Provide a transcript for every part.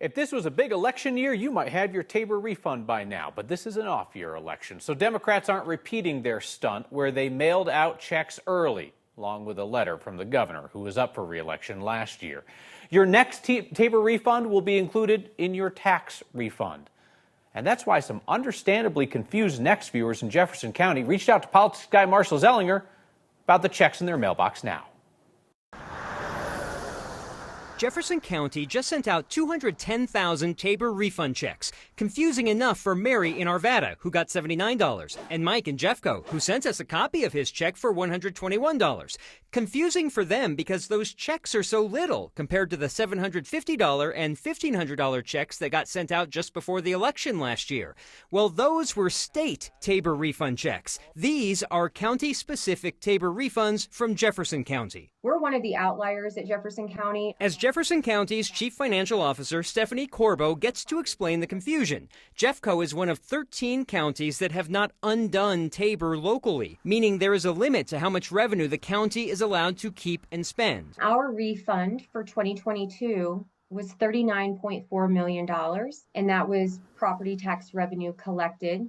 If this was a big election year, you might have your TABOR refund by now, but this is an off-year election, so Democrats aren't repeating their stunt where they mailed out checks early, along with a letter from the governor who was up for re-election last year. Your next TABOR refund will be included in your tax refund. And that's why some understandably confused Next viewers in Jefferson County reached out to politics guy Marshall Zellinger about the checks in their mailbox now. Jefferson County just sent out 210,000 TABOR refund checks. Confusing enough for Mary in Arvada, who got $79, and Mike in Jeffco, who sent us a copy of his check for $121. Confusing for them because those checks are so little compared to the $750 and $1,500 checks that got sent out just before the election last year. Well, those were state TABOR refund checks. These are county-specific TABOR refunds from Jefferson County. We're one of the outliers at Jefferson County. As Jefferson County's Chief Financial Officer, Stephanie Corbo, gets to explain the confusion. Jeffco is one of 13 counties that have not undone TABOR locally, meaning there is a limit to how much revenue the county is allowed to keep and spend. Our refund for 2022 was $39.4 million, and that was property tax revenue collected.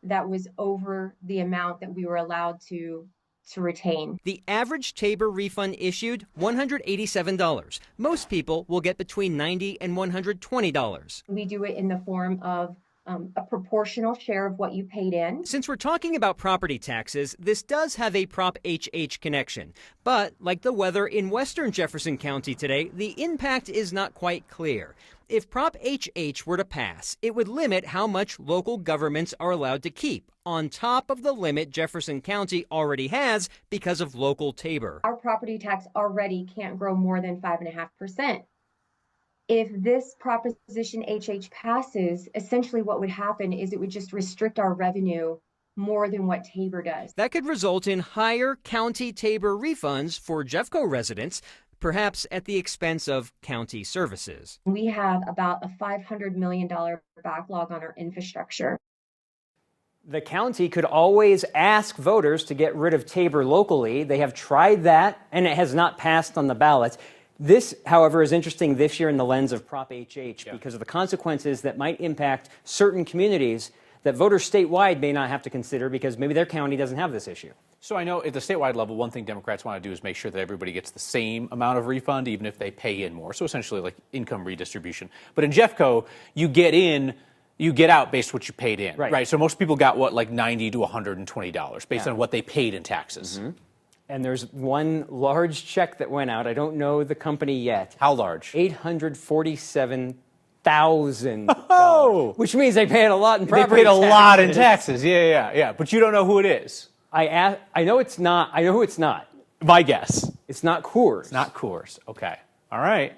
That was over the amount that we were allowed to retain. The average TABOR refund issued, $187. Most people will get between $90 and $120. We do it in the form of a proportional share of what you paid in. Since we're talking about property taxes, this does have a Prop HH connection. But like the weather in western Jefferson County today, the impact is not quite clear. If Prop HH were to pass, it would limit how much local governments are allowed to keep, on top of the limit Jefferson County already has because of local TABOR. Our property tax already can't grow more than 5.5%. If this Proposition HH passes, essentially what would happen is it would just restrict our revenue more than what TABOR does. That could result in higher county TABOR refunds for Jeffco residents, perhaps at the expense of county services. We have about a $500 million backlog on our infrastructure. The county could always ask voters to get rid of TABOR locally. They have tried that, and it has not passed on the ballot. This, however, is interesting this year in the lens of Prop HH because of the consequences that might impact certain communities that voters statewide may not have to consider because maybe their county doesn't have this issue. So I know at the statewide level, one thing Democrats want to do is make sure that everybody gets the same amount of refund, even if they pay in more. So essentially like income redistribution. But in Jeffco, you get in, you get out based on what you paid in, right? So most people got what, like $90 to $120 based on what they paid in taxes. Mm-hmm. And there's one large check that went out. I don't know the company yet. How large? $847,000. Oh! Which means they paid a lot in property taxes. They paid a lot in taxes. Yeah. But you don't know who it is. I know it's not. I know who it's not. My guess. It's not Coors. It's not Coors. Okay. All right.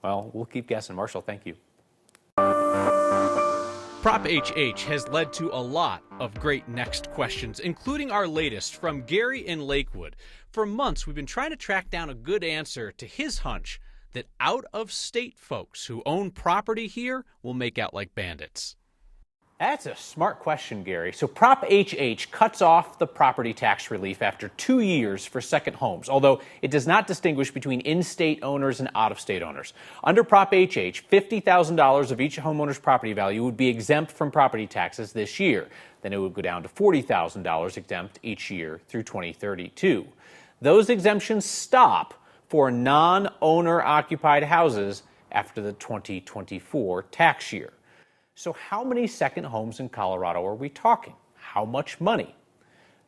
Well, we'll keep guessing. Marshall, thank you. Prop HH has led to a lot of great next questions, including our latest from Gary in Lakewood. For months, we've been trying to track down a good answer to his hunch that out-of-state folks who own property here will make out like bandits. That's a smart question, Gary. So Prop HH cuts off the property tax relief after 2 years for second homes, although it does not distinguish between in-state owners and out-of-state owners. Under Prop HH, $50,000 of each homeowner's property value would be exempt from property taxes this year. Then it would go down to $40,000 exempt each year through 2032. Those exemptions stop for non-owner occupied houses after the 2024 tax year. So how many second homes in Colorado are we talking? How much money?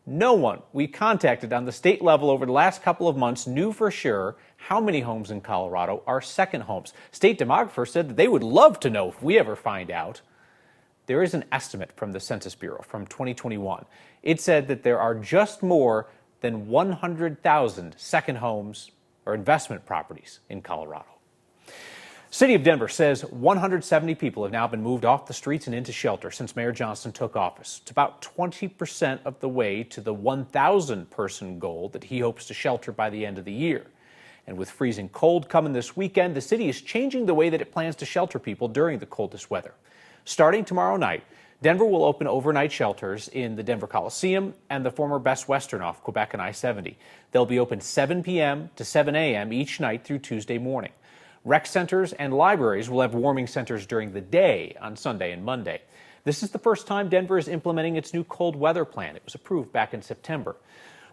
No one we contacted on the state level over the last couple of months knew for sure how many homes in Colorado are second homes. State demographers said that they would love to know if we ever find out. There is an estimate from the Census Bureau from 2021. It said that there are just more than 100,000 second homes or investment properties in Colorado. City of Denver says 170 people have now been moved off the streets and into shelter since Mayor Johnson took office. It's about 20% of the way to the 1,000-person goal that he hopes to shelter by the end of the year. And with freezing cold coming this weekend, the city is changing the way that it plans to shelter people during the coldest weather. Starting tomorrow night, Denver will open overnight shelters in the Denver Coliseum and the former Best Western off Quebec and I-70. They'll be open 7 p.m. to 7 a.m. each night through Tuesday morning. Rec centers and libraries will have warming centers during the day on Sunday and Monday. This is the first time Denver is implementing its new cold weather plan. It was approved back in September.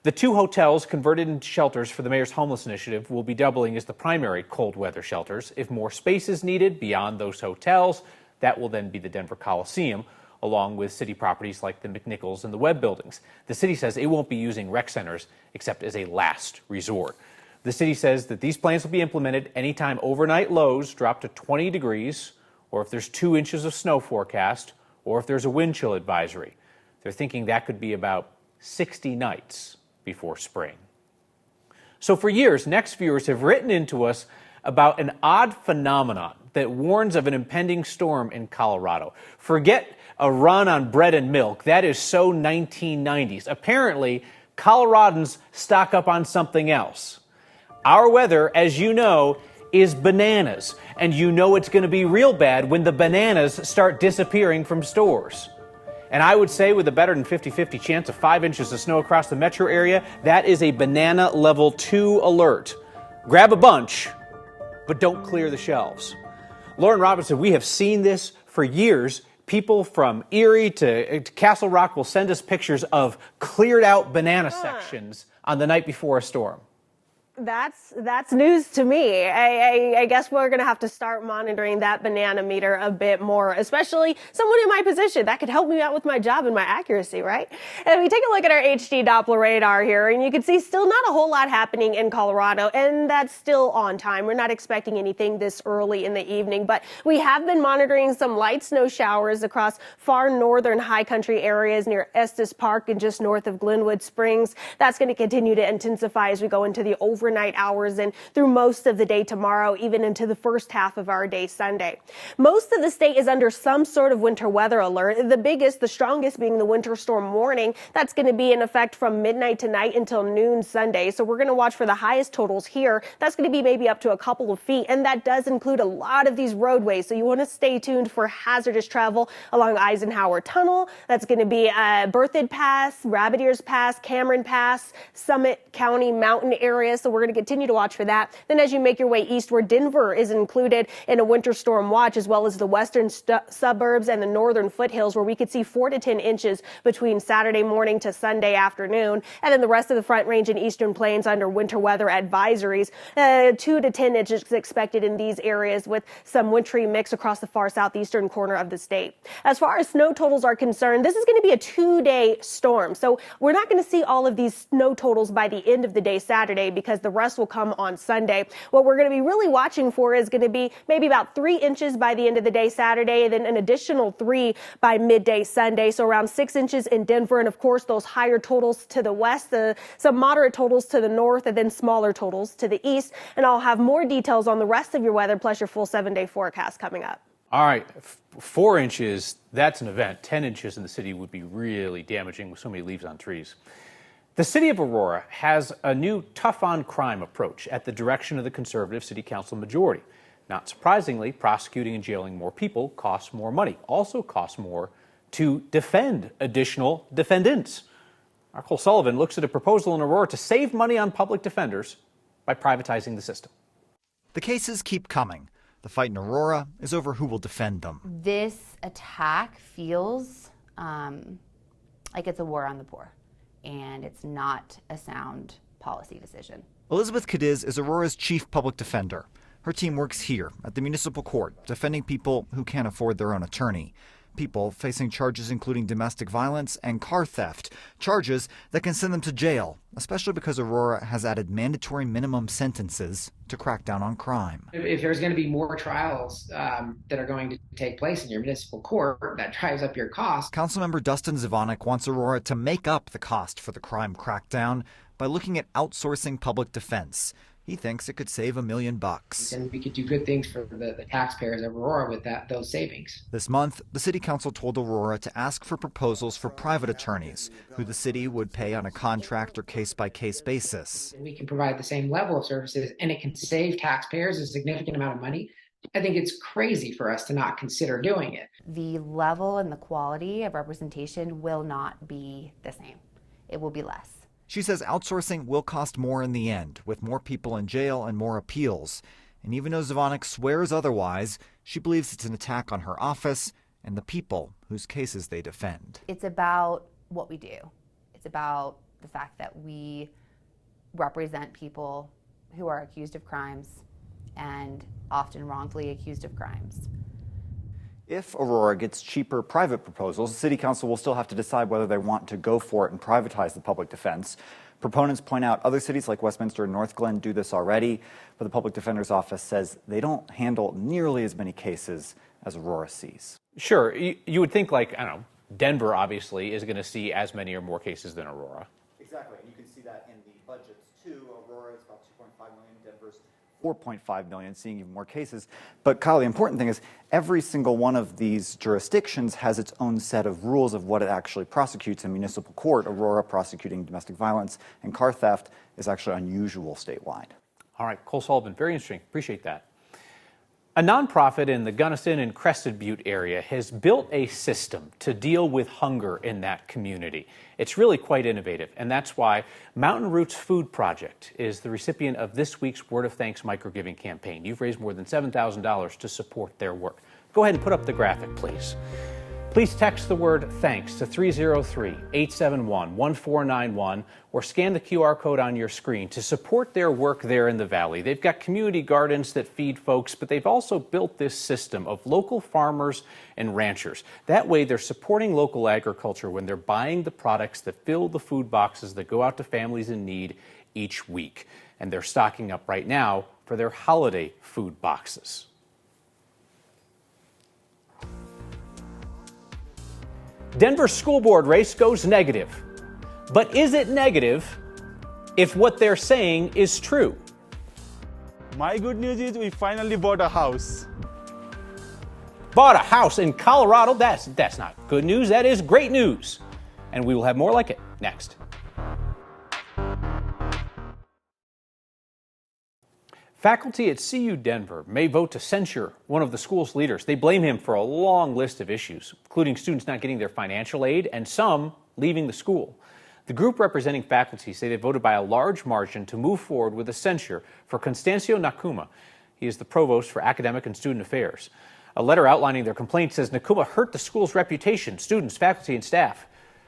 The 2 hotels converted into shelters for the mayor's homeless initiative will be doubling as the primary cold weather shelters. If more space is needed beyond those hotels, that will then be the Denver Coliseum, along with city properties like the McNichols and the Webb buildings. The city says it won't be using rec centers except as a last resort. The city says that these plans will be implemented anytime overnight lows drop to 20 degrees, or if there's 2 inches of snow forecast, or if there's a wind chill advisory. They're thinking that could be about 60 nights before spring. So for years, Next viewers have written into us about an odd phenomenon that warns of an impending storm in Colorado. Forget a run on bread and milk. That is so 1990s. Apparently, Coloradans stock up on something else. Our weather, as you know, is bananas. And you know it's going to be real bad when the bananas start disappearing from stores. And I would say with a better than 50-50 chance of 5 inches of snow across the metro area, that is a banana level 2 alert. Grab a bunch, but don't clear the shelves. Lauren Robinson, we have seen this for years. People from Erie to Castle Rock will send us pictures of cleared out banana sections on the night before a storm. That's news to me. I guess we're going to have to start monitoring that banana meter a bit more, especially someone in my position. That could help me out with my job and my accuracy, right? And we take a look at our HD Doppler radar here, and you can see still not a whole lot happening in Colorado, and that's still on time. We're not expecting anything this early in the evening, but we have been monitoring some light snow showers across far northern high country areas near Estes Park and just north of Glenwood Springs. That's going to continue to intensify as we go into the overnight hours and through most of the day tomorrow, even into the first half of our day Sunday. Most of the state is under some sort of winter weather alert. The biggest, the strongest being the winter storm warning. That's going to be in effect from midnight tonight until noon Sunday. So we're going to watch for the highest totals here. That's going to be maybe up to a couple of feet. And that does include a lot of these roadways. So you want to stay tuned for hazardous travel along Eisenhower Tunnel. That's going to be Berthoud Pass, Rabbit Ears Pass, Cameron Pass, Summit County mountain area. So we're going to continue to watch for that. Then as you make your way eastward, Denver is included in a winter storm watch, as well as the western suburbs and the northern foothills, where we could see 4 to 10 inches between Saturday morning to Sunday afternoon. And then the rest of the Front Range and Eastern Plains under winter weather advisories. 2 to 10 inches expected in these areas, with some wintry mix across the far southeastern corner of the state. As far as snow totals are concerned, this is going to be a 2-day storm. So we're not going to see all of these snow totals by the end of the day Saturday, because the rest will come on Sunday. What we're going to be really watching for is going to be maybe about 3 inches by the end of the day Saturday, and then an additional 3 by midday Sunday. So around 6 inches in Denver, and of course those higher totals to the west, some moderate totals to the north, and then smaller totals to the east. And I'll have more details on the rest of your weather plus your full 7-day forecast coming up. All right, 4 inches, that's an event. 10 inches in the city would be really damaging with so many leaves on trees. The city of Aurora has a new tough-on-crime approach at the direction of the conservative city council majority. Not surprisingly, prosecuting and jailing more people costs more money. Also costs more to defend additional defendants. Our Cole Sullivan looks at a proposal in Aurora to save money on public defenders by privatizing the system. The cases keep coming. The fight in Aurora is over who will defend them. This attack feels like it's a war on the poor, and it's not a sound policy decision. Elizabeth Cadiz is Aurora's chief public defender. Her team works here at the municipal court, defending people who can't afford their own attorney. People facing charges including domestic violence and car theft, charges that can send them to jail, especially because Aurora has added mandatory minimum sentences to crack down on crime. If there's going to be more trials that are going to take place in your municipal court, that drives up your costs. Councilmember Dustin Zvonek wants Aurora to make up the cost for the crime crackdown by looking at outsourcing public defense. He thinks it could save $1 million. And we could do good things for the taxpayers of Aurora with those savings. This month, the city council told Aurora to ask for proposals for private attorneys, who the city would pay on a contract or case-by-case basis. We can provide the same level of services, and it can save taxpayers a significant amount of money. I think it's crazy for us to not consider doing it. The level and the quality of representation will not be the same. It will be less. She says outsourcing will cost more in the end, with more people in jail and more appeals. And even though Zvonek swears otherwise, she believes it's an attack on her office and the people whose cases they defend. It's about what we do. It's about the fact that we represent people who are accused of crimes and often wrongfully accused of crimes. If Aurora gets cheaper private proposals, the City Council will still have to decide whether they want to go for it and privatize the public defense. Proponents point out other cities like Westminster and North Glen do this already, but the Public Defender's Office says they don't handle nearly as many cases as Aurora sees. Sure, you would think, like, I don't know, Denver obviously is going to see as many or more cases than Aurora. Exactly, and you can see that in the budgets too. Aurora is about 2.5 million, Denver's 4.5 million, seeing even more cases. But Kyle, the important thing is every single one of these jurisdictions has its own set of rules of what it actually prosecutes in municipal court. Aurora prosecuting domestic violence and car theft is actually unusual statewide. All right, Cole Sullivan, very interesting. Appreciate that. A nonprofit in the Gunnison and Crested Butte area has built a system to deal with hunger in that community. It's really quite innovative, and that's why Mountain Roots Food Project is the recipient of this week's Word of Thanks microgiving campaign. You've raised more than $7,000 to support their work. Go ahead and put up the graphic, please. Please text the word THANKS to 303-871-1491 or scan the QR code on your screen to support their work there in the Valley. They've got community gardens that feed folks, but they've also built this system of local farmers and ranchers. That way they're supporting local agriculture when they're buying the products that fill the food boxes that go out to families in need each week. And they're stocking up right now for their holiday food boxes. Denver school board race goes negative. But is it negative if what they're saying is true? My good news is we finally bought a house. Bought a house in Colorado? That's not good news, that is great news. And we will have more like it next. Faculty at CU Denver may vote to censure one of the school's leaders. They blame him for a long list of issues, including students not getting their financial aid and some leaving the school. The group representing faculty say they voted by a large margin to move forward with a censure for Constancio Nakuma. He is the provost for academic and student affairs. A letter outlining their complaint says Nakuma hurt the school's reputation, students, faculty, and staff.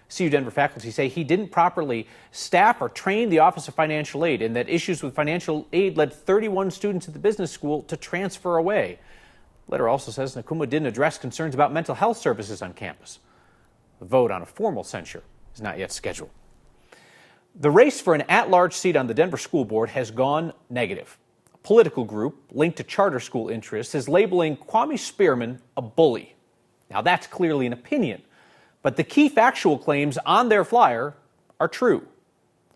CU Denver faculty say he didn't properly staff or train the Office of Financial Aid, and that issues with financial aid led 31 students at the business school to transfer away. The letter also says Nakuma didn't address concerns about mental health services on campus. The vote on a formal censure is not yet scheduled. The race for an at-large seat on the Denver School Board has gone negative. A political group linked to charter school interests is labeling Kwame Spearman a bully. Now that's clearly an opinion. But the key factual claims on their flyer are true.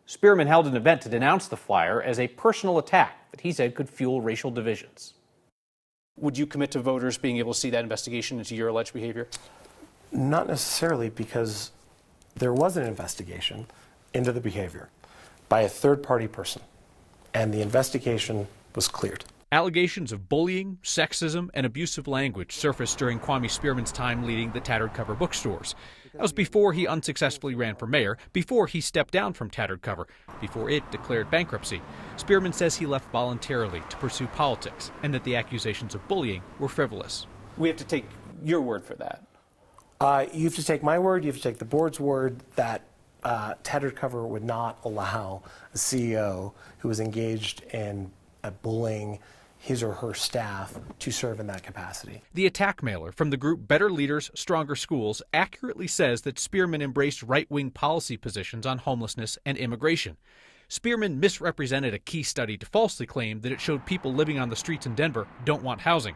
Spearman held an event to denounce the flyer as a personal attack that he said could fuel racial divisions. Would you commit to voters being able to see that investigation into your alleged behavior? Not necessarily, because there was an investigation into the behavior by a third-party person, and the investigation was cleared. Allegations of bullying, sexism, and abusive language surfaced during Kwame Spearman's time leading the Tattered Cover bookstores. That was before he unsuccessfully ran for mayor, before he stepped down from Tattered Cover, before it declared bankruptcy. Spearman says he left voluntarily to pursue politics and that the accusations of bullying were frivolous. We have to take your word for that. You have to take my word, you have to take the board's word that Tattered Cover would not allow a CEO who was engaged in bullying his or her staff to serve in that capacity. The attack mailer from the group Better Leaders, Stronger Schools accurately says that Spearman embraced right-wing policy positions on homelessness and immigration. Spearman misrepresented a key study to falsely claim that it showed people living on the streets in Denver don't want housing.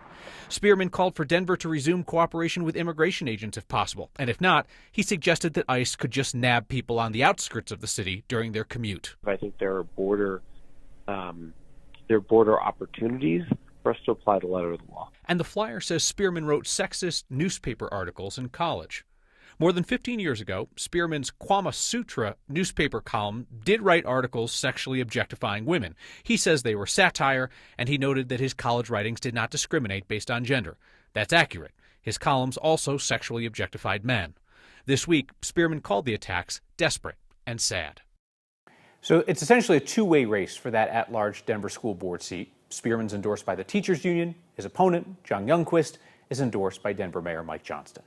Spearman called for Denver to resume cooperation with immigration agents if possible, and if not, he suggested that ICE could just nab people on the outskirts of the city during their commute. I think there are border opportunities for us to apply the letter of the law. And the flyer says Spearman wrote sexist newspaper articles in college. More than 15 years ago, Spearman's Kwama Sutra newspaper column did write articles sexually objectifying women. He says they were satire, and he noted that his college writings did not discriminate based on gender. That's accurate. His columns also sexually objectified men. This week, Spearman called the attacks desperate and sad. So it's essentially a two-way race for that at-large Denver school board seat. Spearman's endorsed by the teachers union. His opponent, John Youngquist, is endorsed by Denver Mayor Mike Johnston.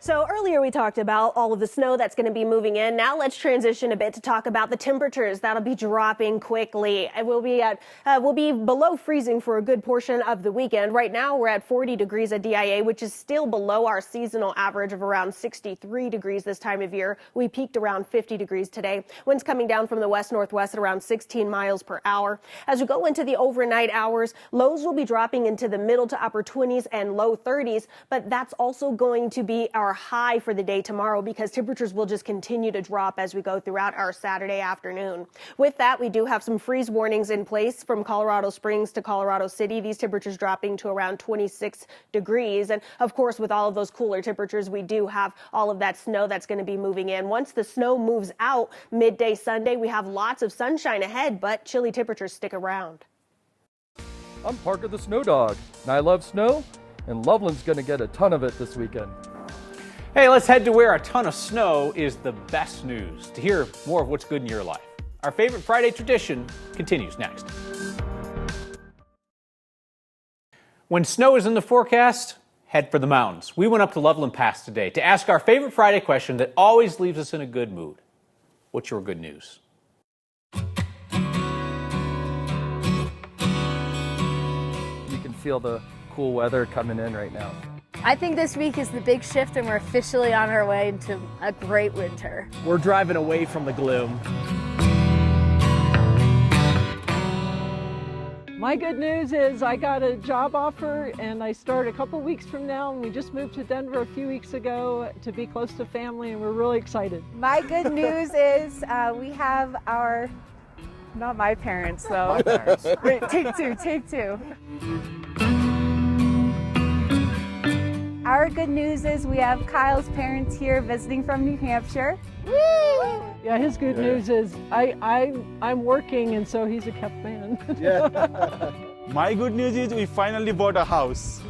So earlier we talked about all of the snow that's going to be moving in. Now let's transition a bit to talk about the temperatures that'll be dropping quickly. We'll be below freezing for a good portion of the weekend. Right now we're at 40 degrees at DIA, which is still below our seasonal average of around 63 degrees this time of year. We peaked around 50 degrees today. Winds coming down from the west-northwest at around 16 miles per hour. As we go into the overnight hours, lows will be dropping into the middle to upper 20s and low 30s, but that's also going to be our high for the day tomorrow because temperatures will just continue to drop as we go throughout our Saturday afternoon. With that, we do have some freeze warnings in place from Colorado Springs to Colorado City. These temperatures dropping to around 26 degrees. And of course, with all of those cooler temperatures, we do have all of that snow that's going to be moving in. Once the snow moves out midday Sunday, we have lots of sunshine ahead, but chilly temperatures stick around. I'm Parker the Snow Dog, and I love snow, and Loveland's going to get a ton of it this weekend. Hey, let's head to where a ton of snow is the best news to hear more of what's good in your life. Our favorite Friday tradition continues next. When snow is in the forecast, head for the mountains. We went up to Loveland Pass today to ask our favorite Friday question that always leaves us in a good mood. What's your good news? You can feel the cool weather coming in right now. I think this week is the big shift and we're officially on our way into a great winter. We're driving away from the gloom. My good news is I got a job offer and I start a couple weeks from now, and we just moved to Denver a few weeks ago to be close to family, and we're really excited. My good news is we have our, not my parents though. My parents. Wait, take two. Our good news is we have Kyle's parents here visiting from New Hampshire. Woo! Yeah, his good news is I'm working, and so he's a kept man. Yeah. My good news is we finally bought a house.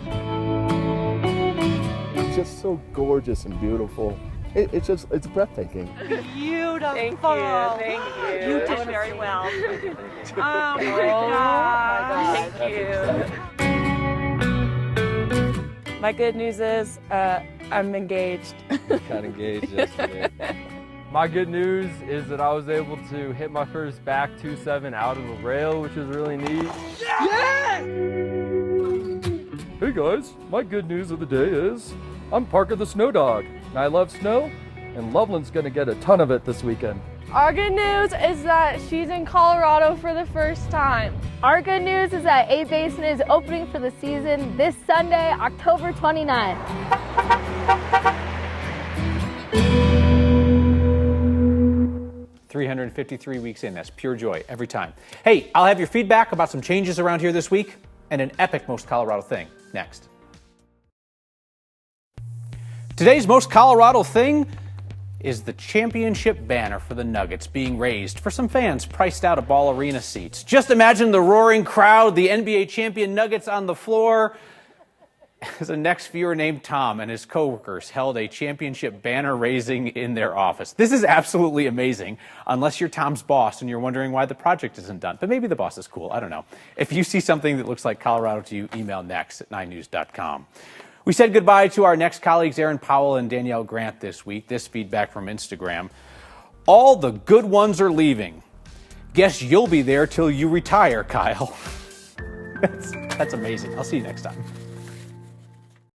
It's just so gorgeous and beautiful. It's breathtaking. Beautiful. Thank you. You did very well. Oh my God. Thank you. My good news is I'm engaged. Got engaged yesterday. My good news is that I was able to hit my first back 2-7 out of a rail, which was really neat. Yes! Hey guys, my good news of the day is I'm Parker the Snow Dog, and I love snow, and Loveland's gonna get a ton of it this weekend. Our good news is that she's in Colorado for the first time. Our good news is that A Basin is opening for the season this Sunday, October 29th. 353 weeks in, that's pure joy every time. Hey, I'll have your feedback about some changes around here this week and an epic Most Colorado Thing next. Today's Most Colorado Thing is the championship banner for the Nuggets being raised for some fans priced out of Ball Arena seats. Just imagine the roaring crowd, the NBA champion Nuggets on the floor, as a next viewer named Tom and his coworkers held a championship banner raising in their office. This is absolutely amazing, unless you're Tom's boss and you're wondering why the project isn't done. But maybe the boss is cool, I don't know. If you see something that looks like Colorado to you, email next@9news.com. We said goodbye to our next colleagues, Aaron Powell and Danielle Grant, this week. This feedback from Instagram. All the good ones are leaving. Guess you'll be there till you retire, Kyle. That's amazing. I'll see you next time.